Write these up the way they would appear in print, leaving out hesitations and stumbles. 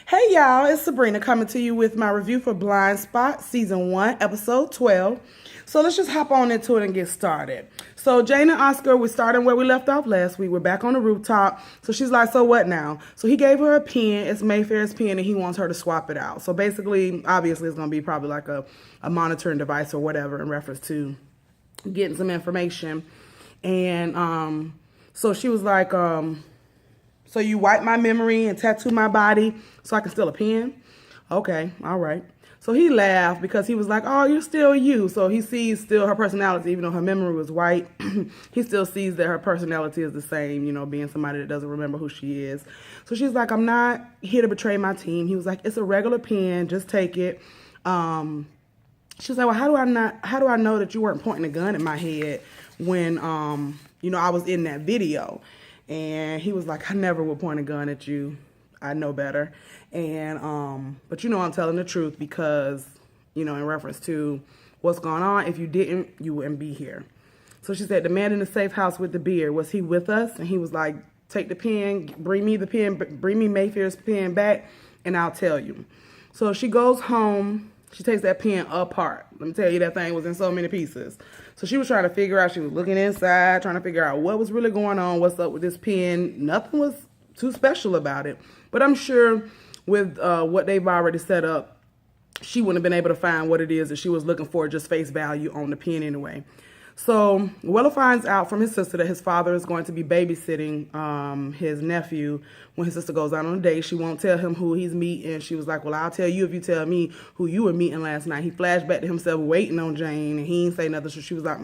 Hey y'all, it's Sabrina coming to you with my review for Blindspot Season 1, Episode 12. So let's just hop on into it and get started. So Jane and Oscar, we're starting where we left off last week. We're back on the rooftop. So she's like, so what now? So he gave her a pen. It's Mayfair's pen, and he wants her to swap it out. So basically, obviously, it's going to be probably like a monitoring device or whatever in reference to getting some information. And so she was like, so you wipe my memory and tattoo my body so I can steal a pen? Okay, all right. So he laughed because he was like, oh, you're still you. So he sees still her personality, even though her memory was white. He still sees that her personality is the same, you know, being somebody that doesn't remember who she is. So she's like, I'm not here to betray my team. He was like, it's a regular pen. Just take it. She was like, well, how do I know that you weren't pointing a gun at my head when, you know, I was in that video? And he was like, I never would point a gun at you. I know better. And, but you know, I'm telling the truth because, you know, in reference to what's going on, if you didn't, you wouldn't be here. So she said, the man in the safe house with the beard, was he with us? And he was like, take the pen, bring me Mayfair's pen back, and I'll tell you. So she goes home. She takes that pen apart. Let me tell you, that thing was in so many pieces. So she was trying to figure out, she was looking inside, trying to figure out what was really going on, what's up with this pen. Nothing was too special about it. But I'm sure with what they've already set up, she wouldn't have been able to find what it is that she was looking for, just face value on the pen anyway. So Weller finds out from his sister that his father is going to be babysitting his nephew when his sister goes out on a date. She won't tell him who he's meeting. She was like, well, I'll tell you if you tell me who you were meeting last night. He flashed back to himself waiting on Jane, and he ain't say nothing. So she was like,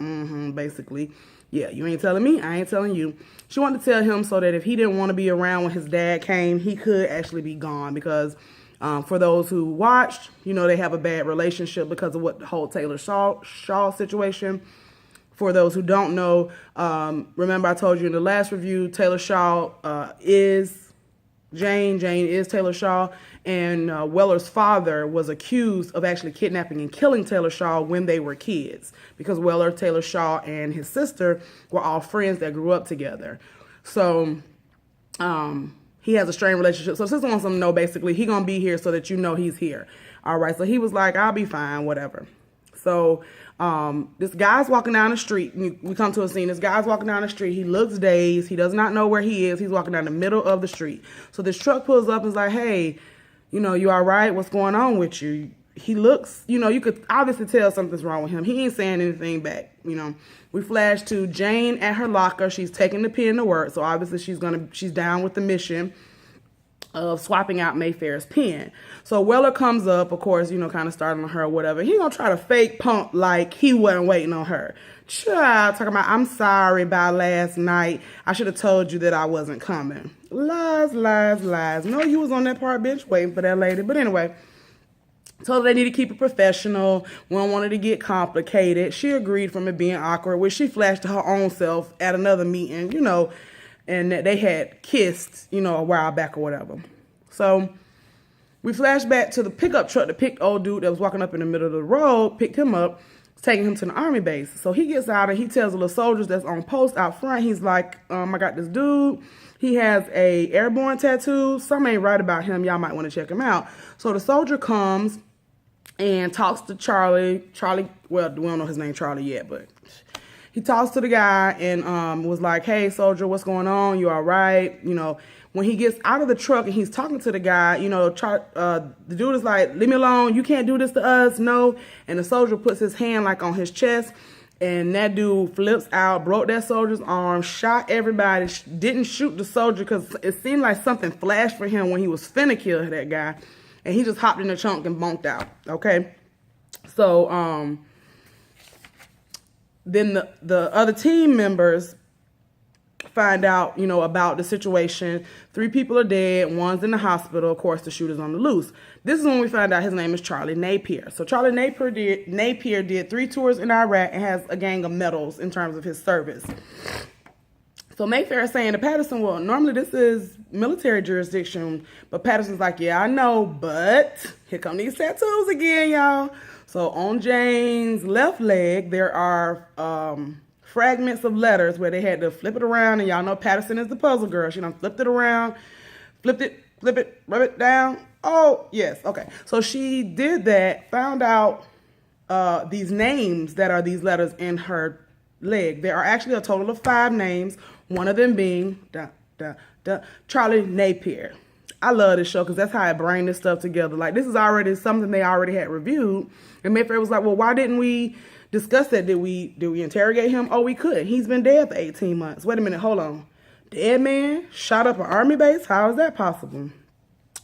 basically. Yeah, you ain't telling me, I ain't telling you. She wanted to tell him so that if he didn't want to be around when his dad came, he could actually be gone because for those who watched, you know, they have a bad relationship because of what the whole Taylor Shaw situation. For those who don't know, remember I told you in the last review, Taylor Shaw is Jane. Jane is Taylor Shaw. And Weller's father was accused of actually kidnapping and killing Taylor Shaw when they were kids. Because Weller, Taylor Shaw, and his sister were all friends that grew up together. So he has a strained relationship. So sister wants him to know, basically, he going to be here so that you know he's here. All right, so he was like, I'll be fine, whatever. So this guy's walking down the street. We come to a scene. This guy's walking down the street. He looks dazed. He does not know where he is. He's walking down the middle of the street. So this truck pulls up and is like, hey, you know, you all right? What's going on with you? He looks, you know, you could obviously tell something's wrong with him. He ain't saying anything back, you know. We flash to Jane at her locker. She's taking the pen to work. So obviously she's down with the mission of swapping out Mayfair's pen. So Weller comes up, of course, you know, kind of starting on her or whatever. He gonna try to fake pump like he wasn't waiting on her. Child, talking about, I'm sorry about last night. I should have told you that I wasn't coming. Lies, lies, lies. No, you was on that park bench waiting for that lady. But anyway, told her they need to keep it professional. We don't want it to get complicated. She agreed from it being awkward, which she flashed to her own self at another meeting, you know, and that they had kissed, you know, a while back or whatever. So we flash back to the pickup truck that picked old dude that was walking up in the middle of the road, picked him up, taking him to the army base. So he gets out and he tells the little soldiers that's on post out front, he's like, I got this dude. He has a airborne tattoo. Something ain't right about him. Y'all might want to check him out. So the soldier comes and talks to Charlie. Charlie, well, we don't know his name Charlie yet, but he talks to the guy and was like, hey, soldier, what's going on? You all right? You know, when he gets out of the truck and he's talking to the guy, you know, the dude is like, leave me alone. You can't do this to us. No. And the soldier puts his hand like on his chest. And that dude flips out, broke that soldier's arm, shot everybody, didn't shoot the soldier because it seemed like something flashed for him when he was finna kill that guy. And he just hopped in the trunk and bonked out. Okay. So, then the other team members find out, you know, about the situation. 3 people are dead. 1's in the hospital. Of course, the shooter's on the loose. This is when we find out his name is Charlie Napier. So Charlie Napier did 3 tours in Iraq and has a gang of medals in terms of his service. So Mayfair is saying to Patterson, well, normally this is military jurisdiction. But Patterson's like, yeah, I know, but here come these tattoos again, y'all. So on Jane's left leg, there are fragments of letters where they had to flip it around. And y'all know Patterson is the puzzle girl. She done flipped it around, flip it, rub it down. Oh, yes. Okay. So she did that, found out these names that are these letters in her leg. There are actually a total of 5 names, one of them being Charlie Napier. I love this show because that's how I bring this stuff together. Like, this is already something they already had reviewed. And Mayfair was like, well, why didn't we discuss that? Did we interrogate him? Oh, we could. He's been dead for 18 months. Wait a minute. Hold on. Dead man shot up an army base? How is that possible?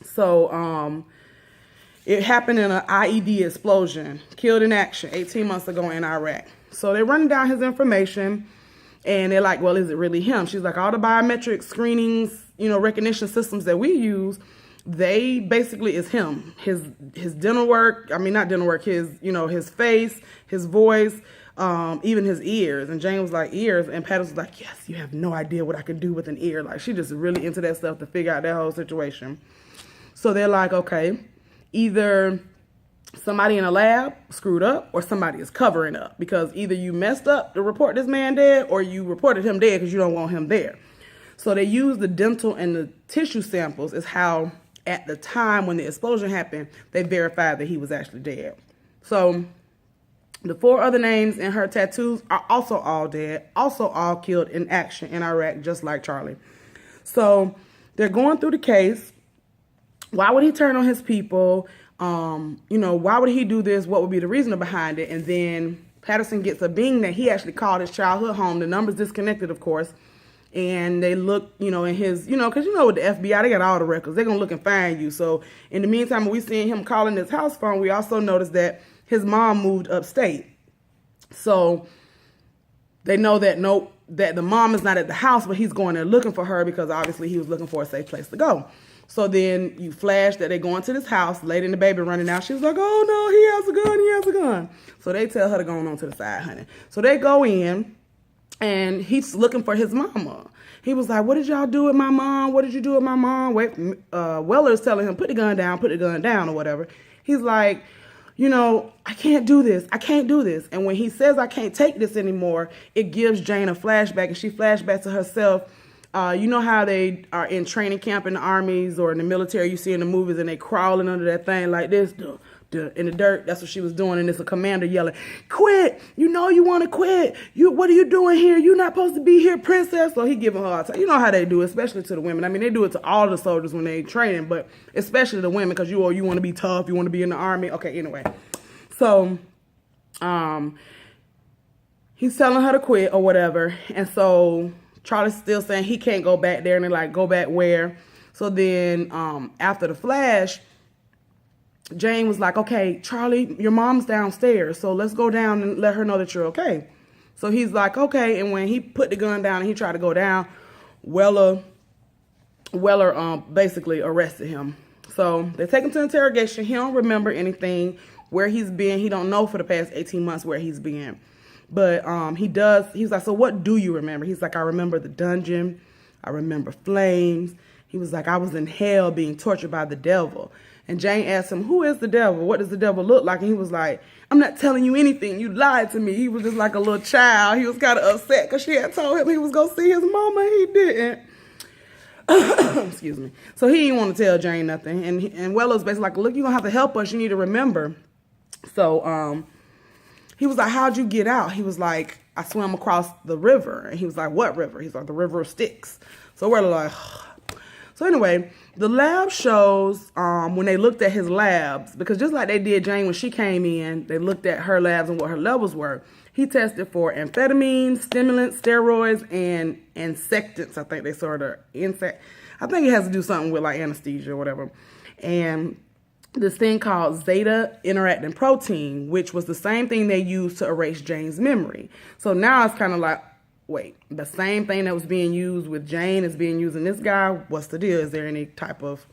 So, it happened in an IED explosion, killed in action 18 months ago in Iraq. So they're running down his information, and they're like, well, is it really him? She's like, all the biometric screenings, recognition systems that we use, they basically is him. His dental work, not dental work, his face, his voice, even his ears. And Jane was like, ears? And Patty was like, yes, you have no idea what I could do with an ear. Like, she just really into that stuff to figure out that whole situation. So they're like, okay, either somebody in a lab screwed up or somebody is covering up, because either you messed up to report this man dead or you reported him dead because you don't want him there. So they used the dental and the tissue samples as how at the time when the explosion happened, they verified that he was actually dead. So the 4 other names in her tattoos are also all dead, also all killed in action in Iraq, just like Charlie. So they're going through the case. Why would he turn on his people? Why would he do this? What would be the reason behind it? And then Patterson gets a bing that he actually called his childhood home. The number's disconnected, of course. And they look, in his, because with the FBI, they got all the records. They're going to look and find you. So in the meantime, when we seeing him calling his house phone, we also noticed that his mom moved upstate. So they know that that the mom is not at the house, but he's going there looking for her because obviously he was looking for a safe place to go. So then you flash that they go into this house, lady and the baby running out. She was like, oh no, he has a gun. So they tell her to go on to the side, honey. So they go in and he's looking for his mama. He was like, what did y'all do with my mom? What did you do with my mom? Weller's telling him, put the gun down or whatever. He's like, I can't do this. I can't do this. And when he says, I can't take this anymore, it gives Jane a flashback, and she flashbacks to herself. You know how they are in training camp in the armies or in the military, you see in the movies, and they crawling under that thing like this, in the dirt. That's what she was doing, and it's a commander yelling, quit! You want to quit! What are you doing here? You're not supposed to be here, princess! So he giving her a time. You know how they do it, especially to the women. They do it to all the soldiers when they training, but especially the women, because you want to be tough, you want to be in the army. Okay, anyway. So, he's telling her to quit or whatever, and so Charlie's still saying he can't go back there, and they're like, go back where? So then after the flash, Jane was like, okay, Charlie, your mom's downstairs, so let's go down and let her know that you're okay. So he's like, okay, and when he put the gun down and he tried to go down, Weller basically arrested him. So they take him to interrogation. He don't remember anything, where he's been. He don't know for the past 18 months where he's been. But he's like, so what do you remember? He's like, I remember the dungeon. I remember flames. He was like, I was in hell being tortured by the devil. And Jane asked him, who is the devil? What does the devil look like? And he was like, I'm not telling you anything. You lied to me. He was just like a little child. He was kind of upset because she had told him he was going to see his mama. And he didn't. Excuse me. So he didn't want to tell Jane nothing. And Weller's basically like, look, you're going to have to help us. You need to remember. So he was like, how'd you get out? He was like, I swam across the river. And he was like, what river? He's like, the river of Styx. So we're like, so anyway, the lab shows when they looked at his labs, because just like they did Jane when she came in, they looked at her labs and what her levels were. He tested for amphetamines, stimulants, steroids, and insectants. I think they sort of I think it has to do something with like anesthesia or whatever. And this thing called zeta interacting protein, which was the same thing they used to erase Jane's memory. So now it's kind of like, wait, the same thing that was being used with Jane is being used in this guy. What's the deal? Is there any type of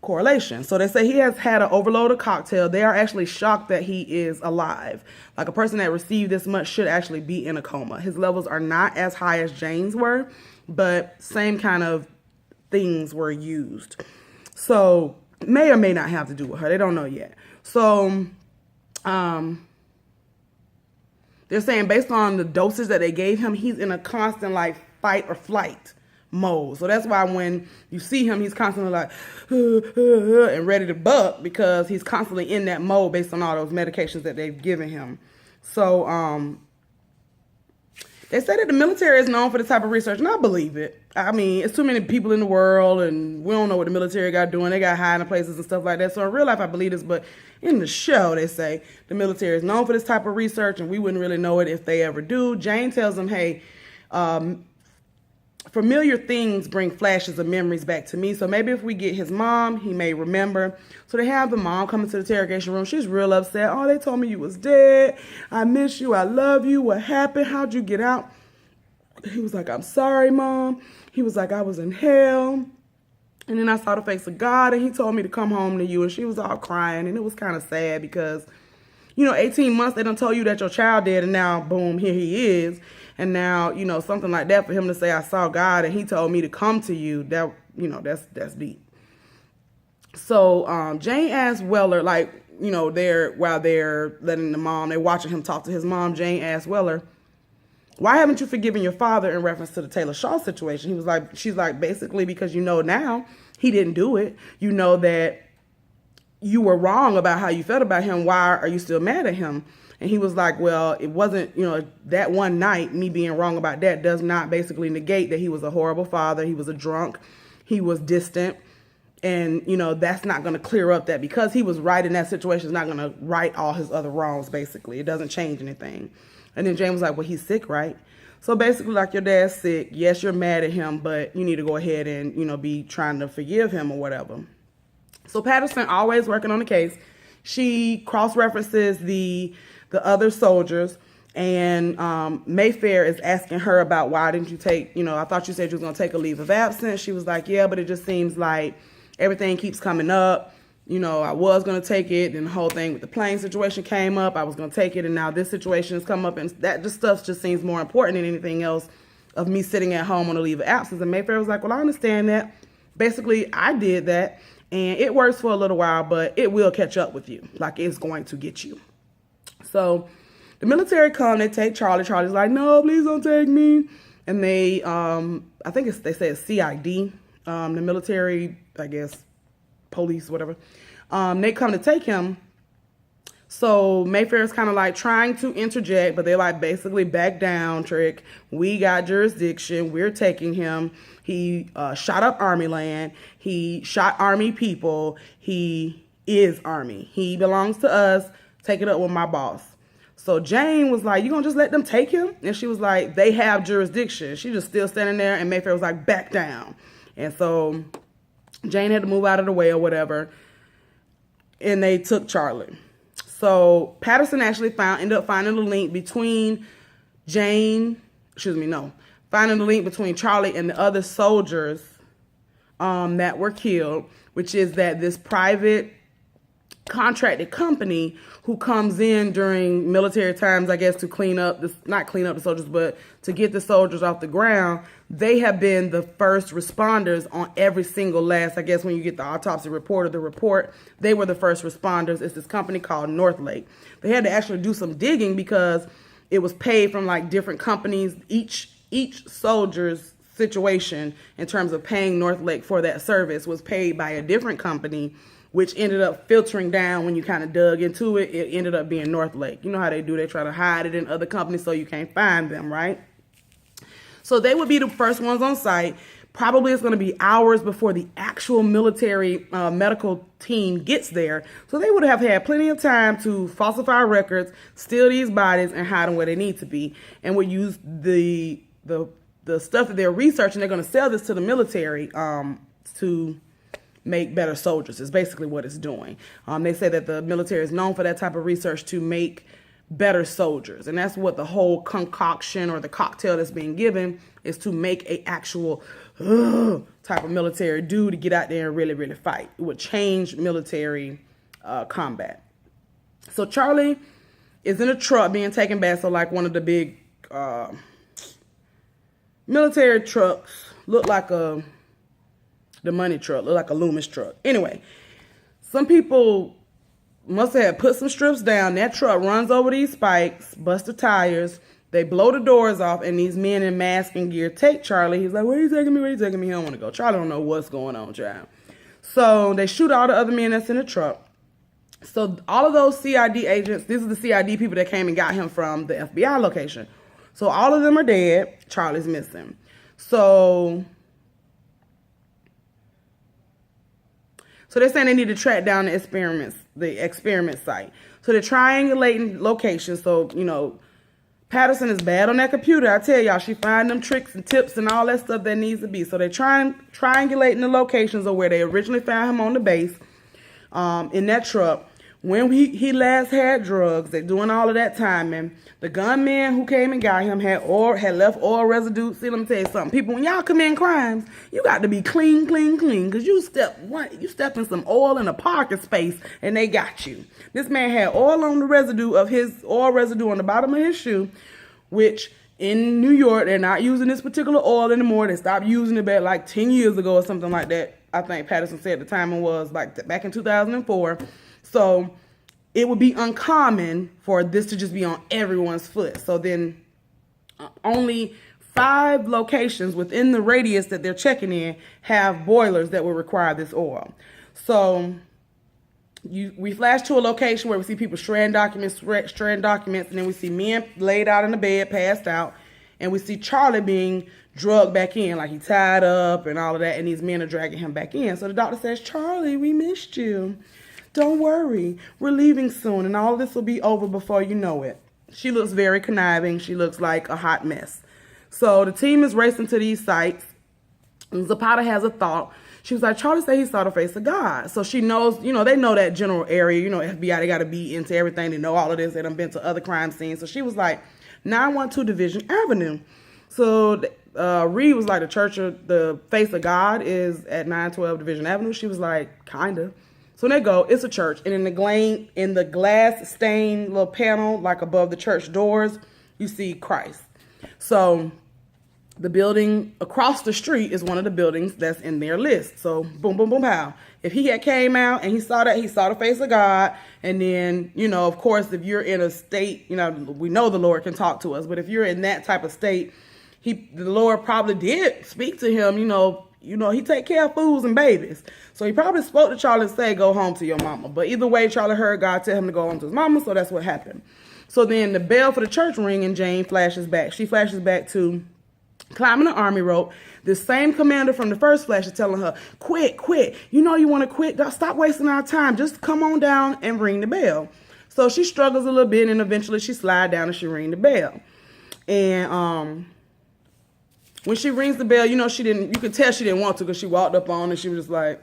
correlation? So they say he has had an overloaded cocktail. They are actually shocked that he is alive. Like, a person that received this much should actually be in a coma. His levels are not as high as Jane's were, but same kind of things were used. So may or may not have to do with her. They don't know yet. So they're saying based on the doses that they gave him, he's in a constant like fight or flight mode. So that's why when you see him, he's constantly like, and ready to buck, because he's constantly in that mode based on all those medications that they've given him. So, they say that the military is known for this type of research, and I believe it. I mean, it's too many people in the world, and we don't know what the military got doing. They got hiding places and stuff like that. So in real life, I believe this, but in the show, they say the military is known for this type of research, and we wouldn't really know it if they ever do. Jane tells them, hey, familiar things bring flashes of memories back to me. So maybe if we get his mom, he may remember. So they have the mom come into the interrogation room. She's real upset. Oh, they told me you was dead. I miss you. I love you. What happened? How'd you get out? He was like, I'm sorry, Mom. He was like, I was in hell. And then I saw the face of God, and he told me to come home to you. And she was all crying. And it was kind of sad because, 18 months, they done told you that your child dead, and now, boom, here he is. And now, something like that, for him to say, I saw God and he told me to come to you, that, that's deep. So Jane asked Weller, while they're letting they're watching him talk to his mom, Jane asked Weller, why haven't you forgiven your father in reference to the Taylor Shaw situation? She's like, basically because now he didn't do it. You know that you were wrong about how you felt about him. Why are you still mad at him? And he was like, well, it wasn't, that one night, me being wrong about that does not basically negate that he was a horrible father. He was a drunk. He was distant. And, that's not going to clear up that because he was right in that situation, it's not going to right all his other wrongs, basically. It doesn't change anything. And then James was like, well, he's sick, right? So basically, like, your dad's sick. Yes, you're mad at him, but you need to go ahead and, be trying to forgive him or whatever. So Patterson, always working on the case, she cross-references the other soldiers, and Mayfair is asking her about why didn't you take, I thought you said you was going to take a leave of absence. She was like, yeah, but it just seems like everything keeps coming up. I was going to take it, and the whole thing with the plane situation came up. I was going to take it, and now this situation has come up, and that stuff just seems more important than anything else of me sitting at home on a leave of absence. And Mayfair was like, well, I understand that. Basically, I did that, and it works for a little while, but it will catch up with you. Like, it's going to get you. So the military come, they take Charlie. Charlie's like, no, please don't take me. And they, I think they say it's CID, the military, I guess, police, whatever. They come to take him. So Mayfair's kind of like trying to interject, but they're like, basically, back down, Trick. We got jurisdiction. We're taking him. He shot up Army land. He shot Army people. He is Army. He belongs to us. Take it up with my boss. So Jane was like, you gonna just let them take him? And she was like, they have jurisdiction. She just still standing there, and Mayfair was like, back down. And so Jane had to move out of the way or whatever, and they took Charlie. So Patterson actually ended up finding the link between finding the link between Charlie and the other soldiers that were killed, which is that this private contracted company who comes in during military times, I guess, to not clean up the soldiers, but to get the soldiers off the ground. They have been the first responders on every single last, I guess, when you get the autopsy report or the report, they were the first responders. It's this company called Northlake. They had to actually do some digging because it was paid from like different companies. Each soldier's situation in terms of paying Northlake for that service was paid by a different company, which ended up filtering down when you kind of dug into it. It ended up being Northlake. You know how they do. They try to hide it in other companies so you can't find them, right? So they would be the first ones on site. Probably it's going to be hours before the actual military medical team gets there. So they would have had plenty of time to falsify records, steal these bodies, and hide them where they need to be. And would use the stuff that they're researching. They're going to sell this to the military to make better soldiers is basically what it's doing. They say that the military is known for that type of research to make better soldiers. And that's what the whole concoction or the cocktail that's being given is, to make a actual type of military do to get out there and really, really fight. It would change military combat. So Charlie is in a truck being taken back. So like one of the big military trucks, look like the money truck, look like a Loomis truck. Anyway, some people must have put some strips down. That truck runs over these spikes, busts the tires. They blow the doors off, and these men in mask and gear take Charlie. He's like, where are you taking me? Where are you taking me? He don't want to go. Charlie don't know what's going on, child. So they shoot all the other men that's in the truck. So all of those CID agents, these are the CID people that came and got him from the FBI location. So all of them are dead. Charlie's missing. So they're saying they need to track down the experiment site. So they're triangulating locations. So, you know, Patterson is bad on that computer. I tell y'all, she find them tricks and tips and all that stuff that needs to be. So they're triangulating the locations of where they originally found him on the base, in that truck. When he last had drugs, they're doing all of that timing. The gunman who came and got him had left oil residue. See, let me tell you something. People, when y'all commit crimes, you got to be clean, because you step in some oil in a parking space and they got you. This man had oil on the residue of his oil residue on the bottom of his shoe, which in New York, they're not using this particular oil anymore. They stopped using it back like 10 years ago or something like that. I think Patterson said the timing was like back in 2004. So it would be uncommon for this to just be on everyone's foot. So then only 5 locations within the radius that they're checking in have boilers that will require this oil. So we flash to a location where we see people shredding documents, and then we see men laid out in the bed, passed out, and we see Charlie being drugged back in, like he tied up and all of that, and these men are dragging him back in. So the doctor says, Charlie, we missed you. Don't worry, we're leaving soon, and all of this will be over before you know it. She looks very conniving. She looks like a hot mess. So the team is racing to these sites, and Zapata has a thought. She was like, Charlie said he saw the face of God. So she knows, you know, they know that general area. You know, FBI, they got to be into everything. They know all of this. They done been to other crime scenes. So she was like, 912 Division Avenue. So Reed was like, the Church of the Face of God is at 912 Division Avenue. She was like, kind of. So they go, it's a church. And in the glass stained little panel, like above the church doors, you see Christ. So the building across the street is one of the buildings that's in their list. So boom, boom, boom, pow. If he had came out and he saw that, he saw the face of God. And then, you know, of course, if you're in a state, you know, we know the Lord can talk to us. But if you're in that type of state, the Lord probably did speak to him, you know, he take care of fools and babies. So he probably spoke to Charlie and said, go home to your mama. But either way, Charlie heard God tell him to go home to his mama. So that's what happened. So then the bell for the church ring and Jane flashes back. She flashes back to climbing the army rope. The same commander from the first flash is telling her, quit. You know you want to quit. Stop wasting our time. Just come on down and ring the bell. So she struggles a little bit, and eventually she slides down and she rings the bell. And when she rings the bell, you know, you could tell she didn't want to, because she walked up on and she was just like,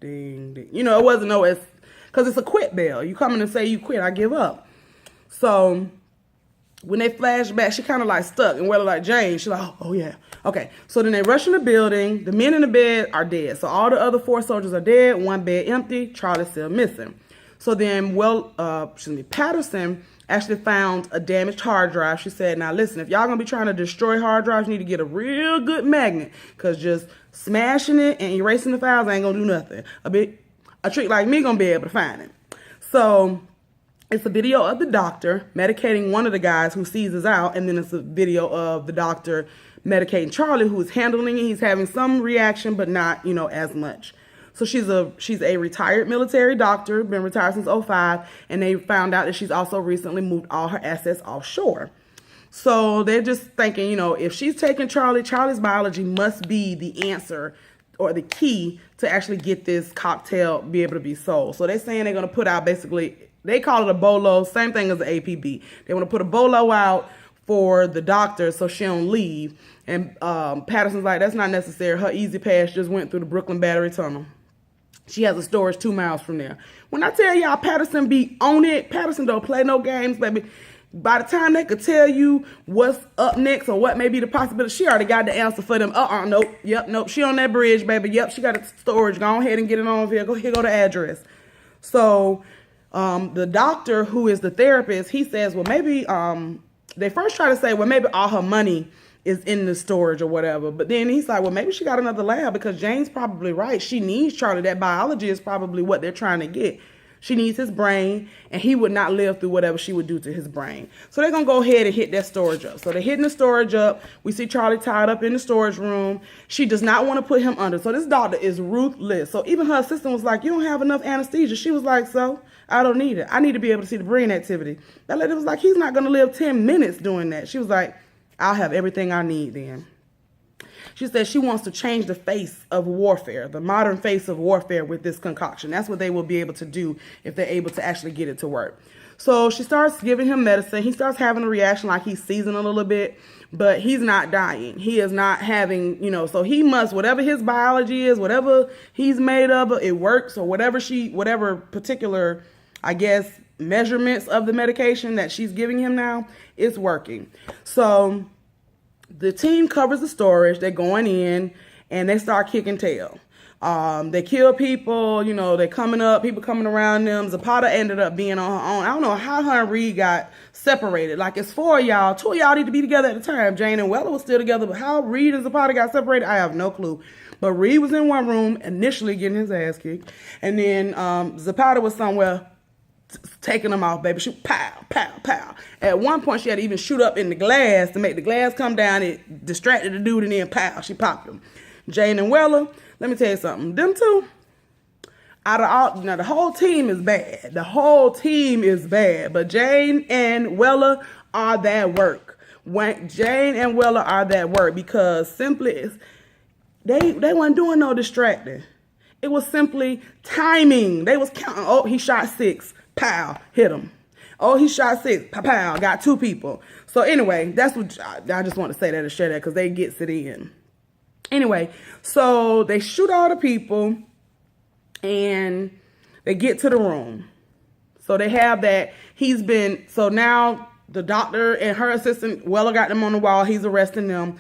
ding, ding. You know, it wasn't because it's a quit bell. You come in and say you quit, I give up. So when they flash back, she kind of like stuck, and we're like, Jane, she's like, oh yeah, okay. So then they rush in the building. The men in the bed are dead. So all the other 4 soldiers are dead. 1 bed empty. Charlie's still missing. So then, Patterson actually found a damaged hard drive. She said, now listen, if y'all gonna be trying to destroy hard drives, you need to get a real good magnet, because just smashing it and erasing the files ain't gonna do nothing. A trick like me gonna be able to find it. So it's a video of the doctor medicating one of the guys who seizes out, and then it's a video of the doctor medicating Charlie, who's handling it. He's having some reaction, but not, you know, as much. So she's a retired military doctor, been retired since 2005, and they found out that she's also recently moved all her assets offshore. So they're just thinking, you know, if she's taking Charlie's biology must be the answer or the key to actually get this cocktail be able to be sold. So they're saying they're going to put out, basically, they call it a bolo, same thing as the APB. They want to put a bolo out for the doctor so she don't leave. And Patterson's like, that's not necessary. Her easy pass just went through the Brooklyn Battery Tunnel. She has a storage 2 miles from there. When I tell y'all Patterson be on it, Patterson don't play no games, baby. By the time they could tell you what's up next or what may be the possibility, she already got the answer for them. Nope. Yep, nope. She on that bridge, baby. Yep, she got a storage. Go ahead and get it on here. Go the address. So the doctor, who is the therapist, he says, well, maybe they first try to say, well, maybe all her money is in the storage or whatever. But then he's like, well, maybe she got another lab, because Jane's probably right. She needs Charlie. That biology is probably what they're trying to get. She needs his brain, and he would not live through whatever she would do to his brain. So they're going to go ahead and hit that storage up. So they're hitting the storage up. We see Charlie tied up in the storage room. She does not want to put him under. So this doctor is ruthless. So even her assistant was like, you don't have enough anesthesia. She was like, so I don't need it. I need to be able to see the brain activity. That lady was like, he's not going to live 10 minutes doing that. She was like, I'll have everything I need then. She said she wants to change the face of warfare, the modern face of warfare with this concoction. That's what they will be able to do if they're able to actually get it to work. So she starts giving him medicine. He starts having a reaction like he's seizing a little bit, but he's not dying. He is not having, so he must, whatever his biology is, whatever he's made of, it works, or whatever particular, I guess, measurements of the medication that she's giving him now, it's working. So the team covers the storage. They're going in and they start kicking tail. They kill people, they're coming up, people coming around them. Zapata ended up being on her own. I don't know how her and Reed got separated. Like, it's 4 of y'all. 2 of y'all need to be together at the time. Jane and Weller was still together, but how Reed and Zapata got separated, I have no clue. But Reed was in one room initially getting his ass kicked. And then Zapata was somewhere taking them off, baby. Shoot, pow, pow, pow. At one point, she had to even shoot up in the glass to make the glass come down. It distracted the dude, and then pow, she popped him. Jane and Weller, let me tell you something. Them two, out of all, now the whole team is bad. The whole team is bad. But Jane and Weller are that work. Jane and Weller are that work because simply, they weren't doing no distracting. It was simply timing. They was counting. Oh, he shot 6. Pow, hit him. Oh, he shot 6. Pow, pow, got 2 people. So anyway, that's what I just want to say that to share that because they gets it in. Anyway, so they shoot all the people and they get to the room. So they have that. So now the doctor and her assistant, Weller got them on the wall. He's arresting them.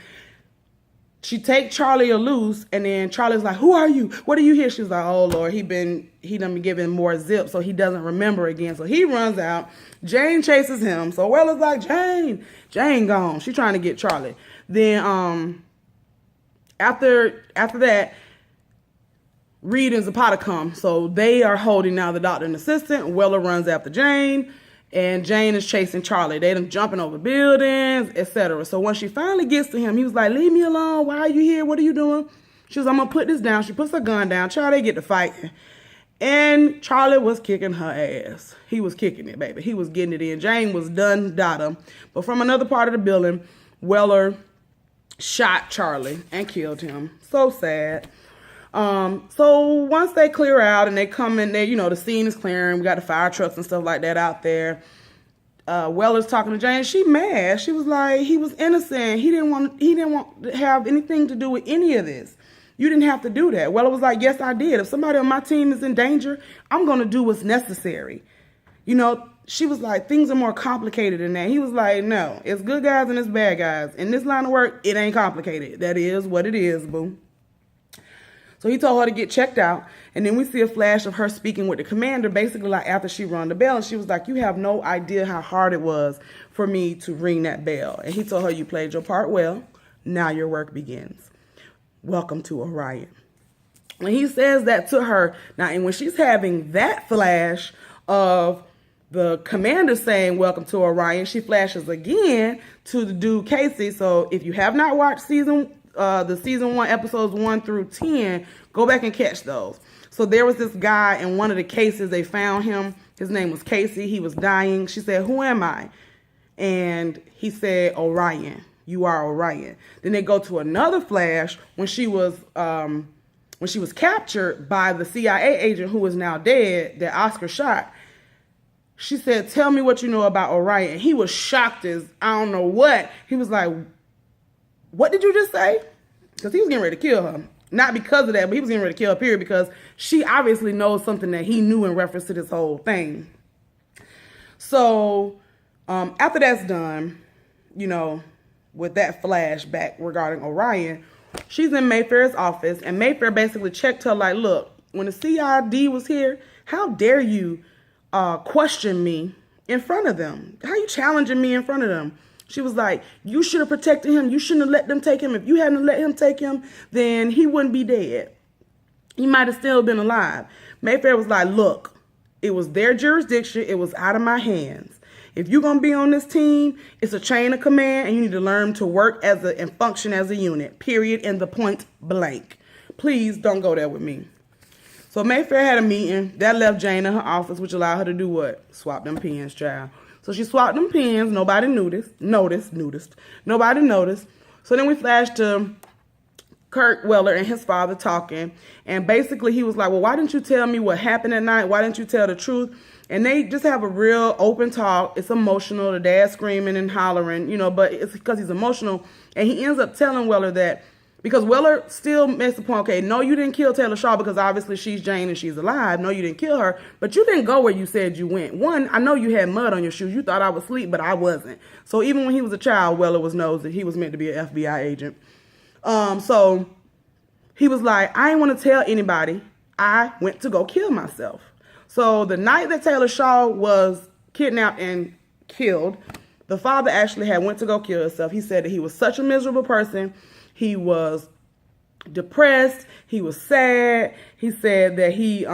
She take Charlie loose, and then Charlie's like, who are you? What are you here? She's like, oh, Lord, he done been given more zip, so he doesn't remember again. So he runs out. Jane chases him. So Weller's like, Jane gone. She's trying to get Charlie. Then after that, Reed and Zapata come. So they are holding now the doctor and assistant. Weller runs after Jane. And Jane is chasing Charlie. They done jumping over buildings, etc. So when she finally gets to him, he was like, leave me alone. Why are you here? What are you doing? She was, I'm going to put this down. She puts her gun down. Charlie get to fighting. And Charlie was kicking her ass. He was kicking it, baby. He was getting it in. Jane was done data. But from another part of the building, Weller shot Charlie and killed him. So sad. So once they clear out and they come in there, the scene is clearing. We got the fire trucks and stuff like that out there. Weller's talking to Jane. She mad. She was like, he was innocent. He didn't want to have anything to do with any of this. You didn't have to do that. Weller was like, yes, I did. If somebody on my team is in danger, I'm going to do what's necessary. She was like, things are more complicated than that. He was like, no, it's good guys and it's bad guys. In this line of work, it ain't complicated. That is what it is, boo. So he told her to get checked out. And then we see a flash of her speaking with the commander, basically like after she rung the bell. And she was like, you have no idea how hard it was for me to ring that bell. And he told her, you played your part well. Now your work begins. Welcome to Orion. When he says that to her, now, and when she's having that flash of the commander saying, welcome to Orion, she flashes again to the dude Casey. So if you have not watched the season 1 episodes 1 through 10, go back and catch those. So there was this guy in one of the cases, they found him. His name was Casey. He was dying. She said, who am I? And he said, Orion. You are Orion. Then they go to another flash when she was captured by the CIA agent who is now dead, that Oscar shot. She said, tell me what you know about Orion. He was shocked as I don't know what. He was like, what did you just say? Because he was getting ready to kill her. Not because of that, but he was getting ready to kill her, period, because she obviously knows something that he knew in reference to this whole thing. So after that's done, with that flashback regarding Orion, she's in Mayfair's office, and Mayfair basically checked her like, look, when the CID was here, how dare you question me in front of them? How you challenging me in front of them? She was like, you should have protected him. You shouldn't have let them take him. If you hadn't let him take him, then he wouldn't be dead. He might have still been alive. Mayfair was like, look, It was their jurisdiction. It was out of my hands. If you're going to be on this team, it's a chain of command, and you need to learn to work and function as a unit, period, and the point blank. Please don't go there with me. So Mayfair had a meeting. That left Jane in her office, which allowed her to do what? Swap them pens, child. So she swapped them pens. Nobody noticed. Nobody noticed. So then we flashed to Kurt Weller and his father talking. And basically he was like, well, why didn't you tell me what happened at night? Why didn't you tell the truth? And they just have a real open talk. It's emotional. The dad screaming and hollering, but it's because he's emotional. And he ends up telling Weller that, because Weller still makes the point, okay, no, you didn't kill Taylor Shaw because obviously she's Jane and she's alive. No, you didn't kill her, but you didn't go where you said you went. One, I know you had mud on your shoes. You thought I was asleep, but I wasn't. So even when he was a child, Weller knows that he was meant to be an FBI agent. So he was like, I didn't want to tell anybody. I went to go kill myself. So the night that Taylor Shaw was kidnapped and killed, the father actually went to go kill himself. He said that he was such a miserable person. He was depressed. He was sad. He said that he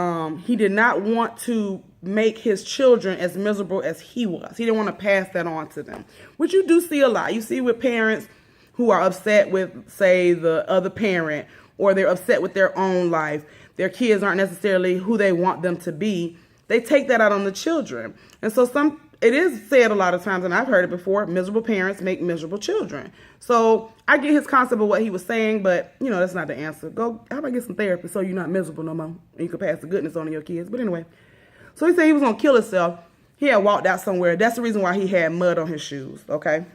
did not want to make his children as miserable as he was. He didn't want to pass that on to them, which you do see a lot. You see with parents who are upset with, say, the other parent, or they're upset with their own life. Their kids aren't necessarily who they want them to be. They take that out on the children. And so it is said a lot of times, and I've heard it before, miserable parents make miserable children. So I get his concept of what he was saying, but, that's not the answer. How about get some therapy so you're not miserable no more, and you can pass the goodness on to your kids. But anyway, so he said he was going to kill himself. He had walked out somewhere. That's the reason why he had mud on his shoes, okay?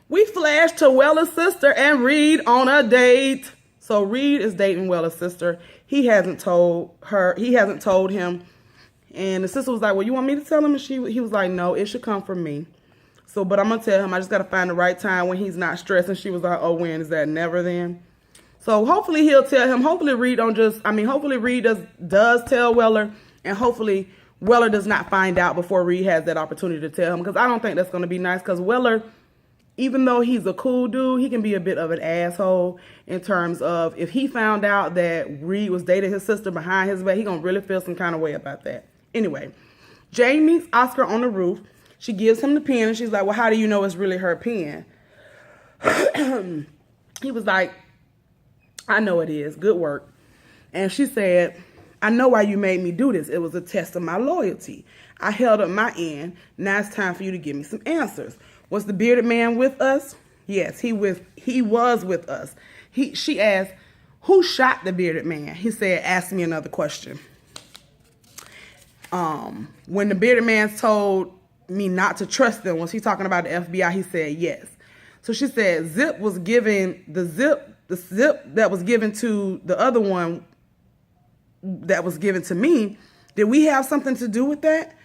We flashed to Weller's sister and Reed on a date. So Reed is dating Weller's sister. He hasn't told him. And the sister was like, well, you want me to tell him? And he was like, no, it should come from me. So, but I'm going to tell him. I just got to find the right time when he's not stressed. And she was like, oh, when? Is that never then? So hopefully he'll tell him. Hopefully Reed does tell Weller. And hopefully Weller does not find out before Reed has that opportunity to tell him. Because I don't think that's going to be nice. Because Weller, even though he's a cool dude, he can be a bit of an asshole in terms of if he found out that Reed was dating his sister behind his back, he going to really feel some kind of way about that. Anyway, Jane meets Oscar on the roof. She gives him the pen, and she's like, well, how do you know it's really her pen? He was like, I know it is. Good work. And she said, I know why you made me do this. It was a test of my loyalty. I held up my end. Now it's time for you to give me some answers. Was the bearded man with us? Yes, he was with us. She asked, who shot the bearded man? He said, ask me another question. When the bearded man told me not to trust them, was he talking about the FBI? He said yes. So she said the zip that was given to the other one that was given to me, did we have something to do with that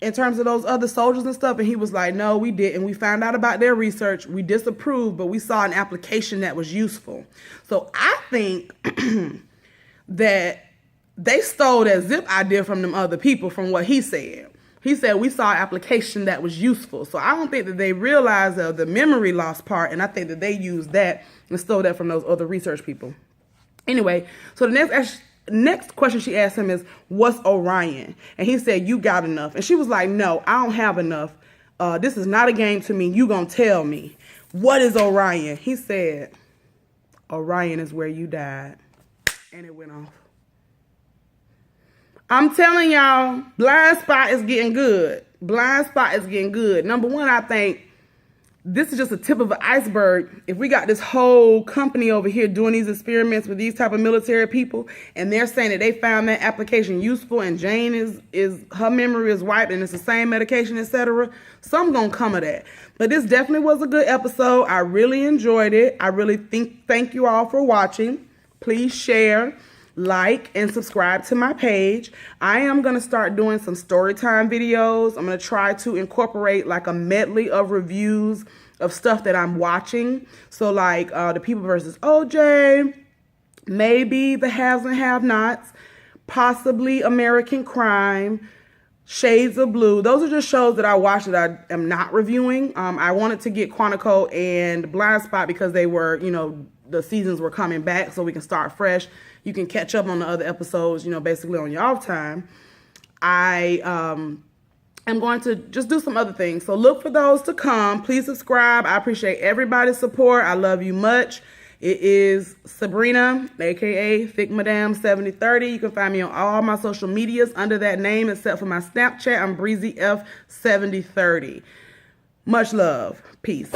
in terms of those other soldiers and stuff? And he was like, no, we didn't. We found out about their research. We disapproved, but we saw an application that was useful. So I think that they stole that zip idea from them other people from what he said. He said, we saw an application that was useful. So I don't think that they realized the memory loss part, and I think that they used that and stole that from those other research people. Anyway, so the next question she asked him is, what's Orion? And he said, you got enough. And she was like, no, I don't have enough. This is not a game to me. You gonna tell me. What is Orion? He said, Orion is where you died. And it went off. I'm telling y'all, Blindspot is getting good. Blindspot is getting good. Number one, I think this is just a tip of an iceberg. If we got this whole company over here doing these experiments with these type of military people, and they're saying that they found that application useful, and Jane is her memory is wiped, and it's the same medication, etc., something gonna come of that. But this definitely was a good episode. I really enjoyed it. I really thank you all for watching. Please share, like, and subscribe to my page. I am going to start doing some storytime videos. I'm going to try to incorporate like a medley of reviews of stuff that I'm watching. So like The People versus OJ, maybe The Haves and Have-Nots, possibly American Crime, Shades of Blue. Those are just shows that I watch that I am not reviewing. I wanted to get Quantico and Blindspot because they were, the seasons were coming back, so we can start fresh. You can catch up on the other episodes, basically on your off time. I am going to just do some other things. So look for those to come. Please subscribe. I appreciate everybody's support. I love you much. It is Sabrina, aka Thick Madam 7030. You can find me on all my social medias under that name, except for my Snapchat. I'm Breezy F 7030. Much love. Peace.